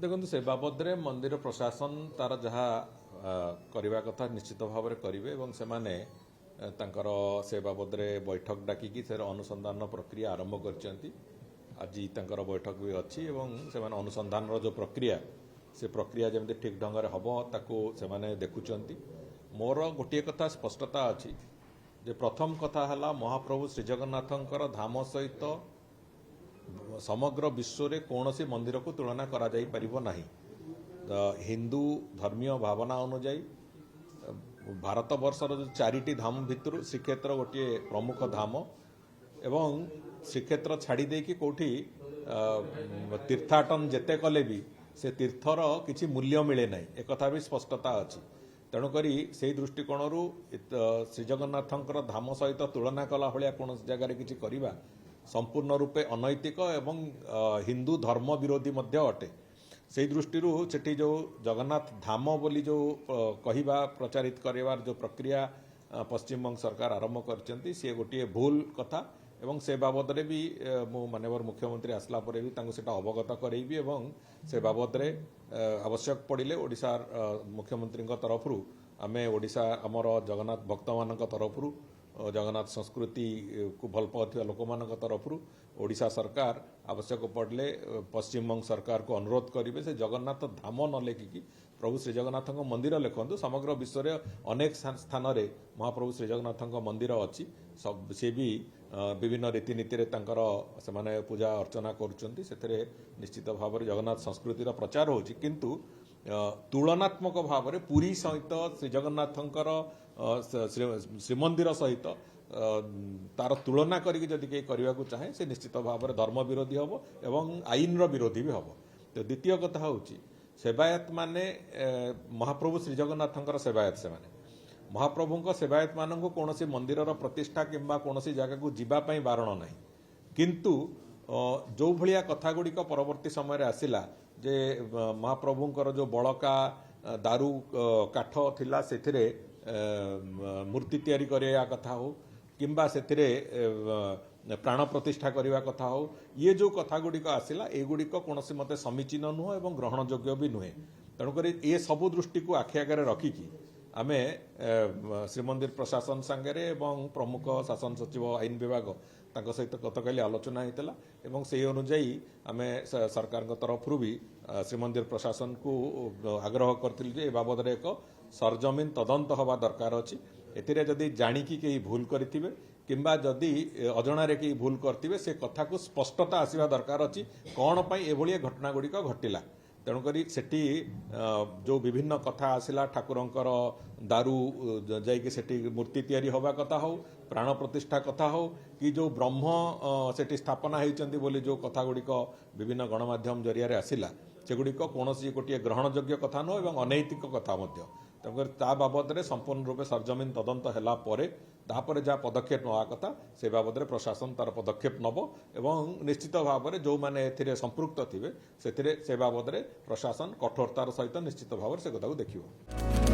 देखो से बाबद मंदिर प्रशासन तार जहाँ करने कथा निश्चित भाव में करेंगे और से बाबद बैठक डाकिकी से अनुसंधान प्रक्रिया आरंभ कर आज बैठक भी अच्छी से अनुसंधान जो प्रक्रिया से प्रक्रिया जमी ठीक ढंग से हम ताकू से देखुं मोर गोटे कथा स्पष्टता अच्छी जे प्रथम कथा है महाप्रभु श्रीजगन्नाथंकर धाम सहित समग्र विश्व रे कौन सी मंदिर को तुलना करा जाई परिबो नहीं। हिंदू धर्मीय भावना अनुजाई भारत वर्षर जो चारिटी धाम भितर श्रीक्षेत्र गोटे प्रमुख धाम एवं श्रीक्षेत्र छाड़ी देकी कोठी तीर्थाटन जेते कले भी से तीर्थर किछि मूल्य मिले नहीं एक कथा भी स्पष्टता अच्छी तेणुक से दृष्टिकोण श्रीजगन्नाथंकर धाम सहित तुलना कला भाया कौन जगार किछि करिबा संपूर्ण रूपे अनैतिक एवं हिंदू धर्म विरोधी मध्य अटे से दृष्टि सेठी जो जगन्नाथ धाम बोली जो कहवा प्रचारित करवार जो प्रक्रिया पश्चिम बंग सरकार आरंभ कर सी गोटे भूल कथा एवं से बाबद भी मु माननीय मुख्यमंत्री आसला परे भी तांको सेटा अवगत करेबी एवं से बाबद आवश्यक पड़िले ओडिशा मुख्यमंत्री तरफ आमे ओडिशा आमर जगन्नाथ भक्त मान तरफ जगन्नाथ संस्कृति को भल पाउथिबा लोक मान तरफ ओडिशा सरकार आवश्यक पड़े पश्चिम बंग सरकार को अनुरोध करेंगे से जगन्नाथ धाम न लेखिकी प्रभु श्रीजगन्नाथ मंदिर लिखु समग्र विश्व में अनेक स्थान रे महाप्रभु श्रीजगन्नाथ मंदिर अच्छी सब सी भी विभिन्न रीतिनीति से पूजा अर्चना कर निश्चित भाव में जगन्नाथ संस्कृतिर प्रचार होछि किंतु तुलनात्मक भाव में पुरी सहित श्रीजगन्नाथंकर श्रीमंदिर सहित तार तुलना करी जदि कहीं करने को चाहे से निश्चित भाव में धर्म विरोधी हम एवं आईन विरोधी भी हम। तो द्वितीय कथा हूँ सेवायत माने महाप्रभु श्रीजगन्नाथंकर सेवायत से माने महाप्रभु सेवायत मान कौन मंदिर प्रतिष्ठा किंबा कौन जगह को जीवाई बारण ना किंतु जो भाया कथा गुड़िक परवर्ती समय आसला जे महाप्रभुंकर जो बड़का दारू काठ थिला सेथिरे मूर्ति तैयारी करिया कथा हो किंबा सेथिरे प्राण प्रतिष्ठा करने कथा हो ये जो कथा गुड़िक आसला एगुड़िक कौन मते समीचीन नुह एवं ग्रहण योग्य भी नुहे तेणुक ये सबू दृष्टि को आखि आगे रखिकी आमे श्रीमंदिर प्रशासन सांगे एवं प्रमुख शासन सचिव आईन विभाग तांको सहित गतकाली आलोचना होता एवं से अनुजाई आमे सरकार तरफ भी श्रीमंदिर प्रशासन को आग्रह करथिलु बाबद एक सरजमीन तदंत हवा दरकार अच्छी एथिरे जदि जानिकी कहीं भूल करिथिबे किंबा जदि अजणारे कहीं भूल करथिबे से कथा को स्पष्टता आसीबा दरकार अच्छी कौन पाई एभलिया घटना गुड़िक घटिला तेणुक सेठी जो विभिन्न कथा आसला ठाकुरंकर दारू जाइए सेठी मूर्ति तैयारी हवा कथा हो प्राण प्रतिष्ठा कथा हो कि जो ब्रह्म सेठी स्थापना होती बोली जो कथा गुड़िक विभिन्न गणमाध्यम जरिया आसला सेगुड़िक कौन गोटे ग्रहण योग्य कथा नुह एवं अनैतिक कथा तेणुकर ता बाबद संपूर्ण रूपे सरजमीन तदंत है जहाँ पदक्षेप नवा कथा से बाबद प्रशासन तार पदक्षेप नब एवं निश्चित भाव में जो मैंने संपृक्त थे से बाबद प्रशासन कठोरतार सहित निश्चित भाव से कथा को देखियो।